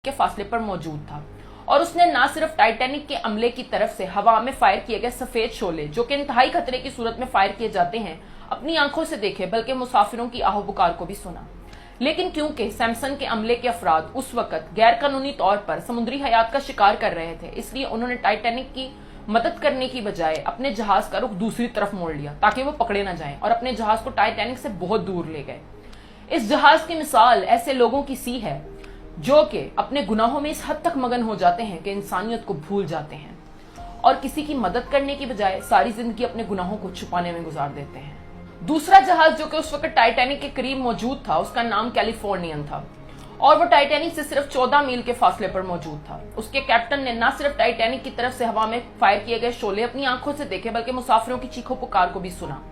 के फासले पर मौजूद था और उसने न सिर्फ टाइटैनिक के अमले की तरफ से हवा में फायर किए गए सफेद शोले, जो कि इंतहाई खतरे की सूरत में फायर किए जाते हैं, अपनी आंखों से देखे, बल्कि मुसाफिरों की आहो पुकार को भी सुना। लेकिन क्योंकि सैमसन के अमले के अफराद उस वक्त गैर कानूनी तौर पर समुद्री हयात का शिकार कर रहे थे, इसलिए उन्होंने टाइटैनिक की मदद करने की बजाय अपने जहाज का रुख दूसरी तरफ मोड़ लिया ताकि वो पकड़े न जाएं, और अपने जहाज को टाइटैनिक से बहुत दूर ले गए। इस जहाज की मिसाल ऐसे लोगों की सी है जो कि अपने गुनाहों में इस हद तक मगन हो जाते हैं कि इंसानियत को भूल जाते हैं और किसी की मदद करने की बजाय सारी जिंदगी अपने गुनाहों को छुपाने में गुजार देते हैं। दूसरा जहाज जो कि उस वक्त टाइटैनिक के करीब मौजूद था, उसका नाम कैलिफोर्नियन था और वो टाइटैनिक से सिर्फ 14 मील के फासले पर मौजूद था। उसके कैप्टन ने न सिर्फ टाइटैनिक की तरफ से हवा में फायर किए गए शोले अपनी आंखों से देखे, बल्कि मुसाफिरों की चीखों पुकार को भी सुना।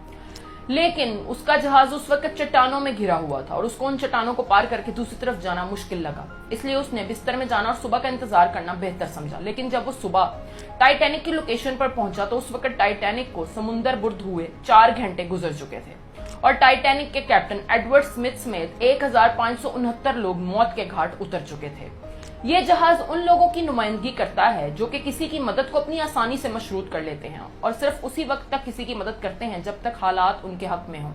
लेकिन उसका जहाज उस वक्त चट्टानों में घिरा हुआ था और उसको उन चट्टानों को पार करके दूसरी तरफ जाना मुश्किल लगा, इसलिए उसने बिस्तर में जाना और सुबह का इंतजार करना बेहतर समझा। लेकिन जब वो सुबह टाइटैनिक की लोकेशन पर पहुंचा तो उस वक्त टाइटैनिक को समुद्र बुर्द हुए 4 घंटे गुजर चुके थे और टाइटैनिक के कैप्टन एडवर्ड स्मिथ समेत 1569 लोग मौत के घाट उतर चुके थे। ये जहाज उन लोगों की नुमाइंदगी करता है जो कि किसी की मदद को अपनी आसानी से मशरूत कर लेते हैं और सिर्फ उसी वक्त तक किसी की मदद करते हैं जब तक हालात उनके हक में हों।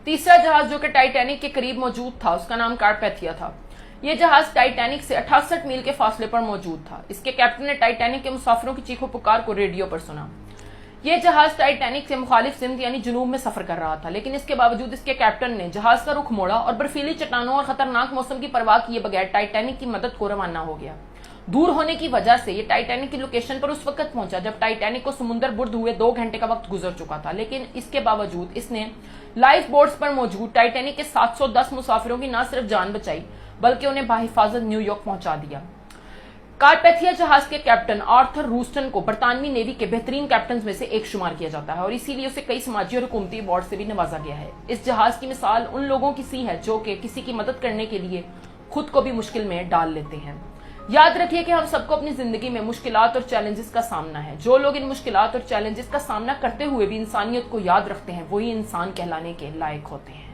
तीसरा जहाज जो कि टाइटैनिक के करीब मौजूद था, उसका नाम कारपैथिया था। यह जहाज टाइटैनिक से 68 मील के फासले पर मौजूद था। इसके कैप्टन ने टाइटैनिक के मुसाफिरों की चीखों पुकार को रेडियो पर सुना। यह जहाज टाइटैनिक से मुखालिफ सिमत यानी जुनूब में सफर कर रहा था, लेकिन इसके बावजूद इसके कैप्टन ने जहाज का रुख मोड़ा और बर्फीली चट्टानों और खतरनाक मौसम की परवाह किए बगैर टाइटैनिक की मदद को रवाना हो गया। दूर होने की वजह से ये टाइटैनिक की लोकेशन पर उस वक्त पहुंचा जब टाइटैनिक को समुद्र बुर्द हुए 2 घंटे का वक्त गुजर चुका था। लेकिन इसके बावजूद इसने लाइफ बोट्स पर मौजूद टाइटैनिक के 710 मुसाफिरों की न सिर्फ जान बचाई बल्कि उन्हें बाहिफाजत न्यूयॉर्क पहुंचा दिया। कारपैथिया जहाज के कैप्टन आर्थर रूस्टन को बरतानवी नेवी के बेहतरीन कैप्टन में से एक शुमार किया जाता है और इसीलिए उसे कई समाजी और हुकूमती अवार्ड से भी नवाजा गया है। इस जहाज की मिसाल उन लोगों की सी है जो कि किसी की मदद करने के लिए खुद को भी मुश्किल में डाल लेते हैं। याद रखिए कि हम सबको अपनी जिंदगी में मुश्किलात और चैलेंजेस का सामना है। जो लोग इन मुश्किलात और चैलेंजेस का सामना करते हुए भी इंसानियत को याद रखते हैं, वही इंसान कहलाने के लायक होते हैं।